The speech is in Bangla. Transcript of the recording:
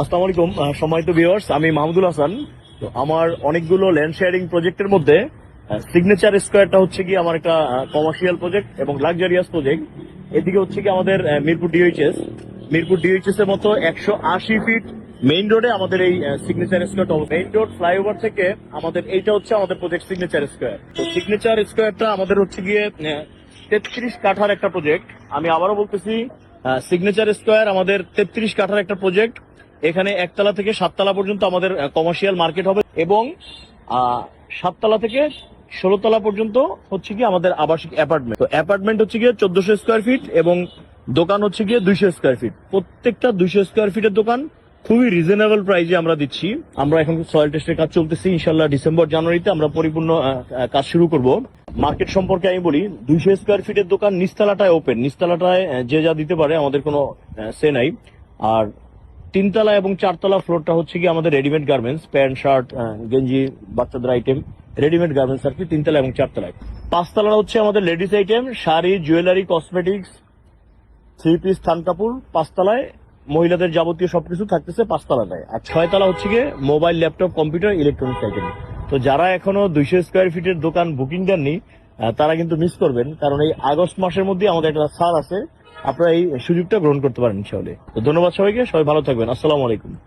আসসালামু আলাইকুম সম্মানিত ভিউয়ার্স, আমি মাহমুদুল হাসান। তো আমার অনেকগুলো ল্যান্ড শেয়ারিং প্রজেক্টের মধ্যে সিগনেচার স্কোয়ারটা হচ্ছে কি আমার একটা কমার্শিয়াল প্রজেক্ট এবং লাক্সারিয়াস প্রজেক্ট। এদিকে হচ্ছে কি আমাদের মিরপুর ডিএইচএস এর মতো 180 ফিট মেইন রোডে আমাদের এই সিগনেচার স্কোয়ারটা মেইন রোড ফ্লাইওভার থেকে আমাদের এইটা হচ্ছে আমাদের প্রজেক্ট সিগনেচার স্কোয়ার। তো সিগনেচার স্কোয়ারটা আমাদের হচ্ছে গিয়ে 33 কাঠার একটা প্রজেক্ট। আমি আবারও বলতেছি, সিগনেচার স্কোয়ার আমাদের 33 কাঠার একটা প্রজেক্ট। এখানে 1 তলা থেকে 7 তলা পর্যন্ত আমাদের কমার্শিয়াল মার্কেট হবে এবং 7 তলা থেকে 16 তলা পর্যন্ত হচ্ছে কি আমাদের আবাসিক অ্যাপার্টমেন্ট। তো অ্যাপার্টমেন্ট হচ্ছে গিয়ে 1400 স্কোয়ার ফিট এবং দোকান হচ্ছে গিয়ে 200 স্কোয়ার ফিট। প্রত্যেকটা 200 স্কোয়ার ফিটের দোকান খুবই রিজনেবল প্রাইসে আমরা দিচ্ছি। আমরা এখন সয়েল টেস্টের কাজ চলতেছি, ইনশাল্লাহ ডিসেম্বর জানুয়ারিতে আমরা পরিপূর্ণ কাজ শুরু করব। মার্কেট সম্পর্কে আমি বলি, 200 স্কোয়ার ফিটের দোকান নিচতলাটায় ওপেন, নিচতলাটায় যে যা দিতে পারে, আমাদের কোনো সে নাই। আর 3 তলা এবং 4 তলা ফ্লোরটা হচ্ছে কি আমাদের রেডিমেড গার্মেন্টস, প্যান্ট শার্ট গেঞ্জি বাচ্চাদের আইটেম, রেডিমেড গার্মেন্টস আর কি 3 তলা এবং 4 তলায়। 5 তলা হচ্ছে আমাদের ladies item, sari, jewellery, cosmetics, 3 piece, থান কাপড়। 5 তলায় মহিলাদের যাবতীয় সবকিছু থাকতেছে 5 তলাটায়। আর 6 তলা হচ্ছে গিয়ে mobile, laptop, computer, electronics item. তো যারা এখনো 200 স্কোয়ার ফিটের দোকান বুকিং দেননি, তারা কিন্তু মিস করবেন, কারণ এই আগস্ট মাসের মধ্যে আমাদের একটা ছাড় আছে। আপনারা এই সুযোগটা গ্রহণ করতে পারেন ইনশাআল্লাহ। তো ধন্যবাদ সবাইকে, সবাই ভালো থাকবেন। আসসালামু আলাইকুম।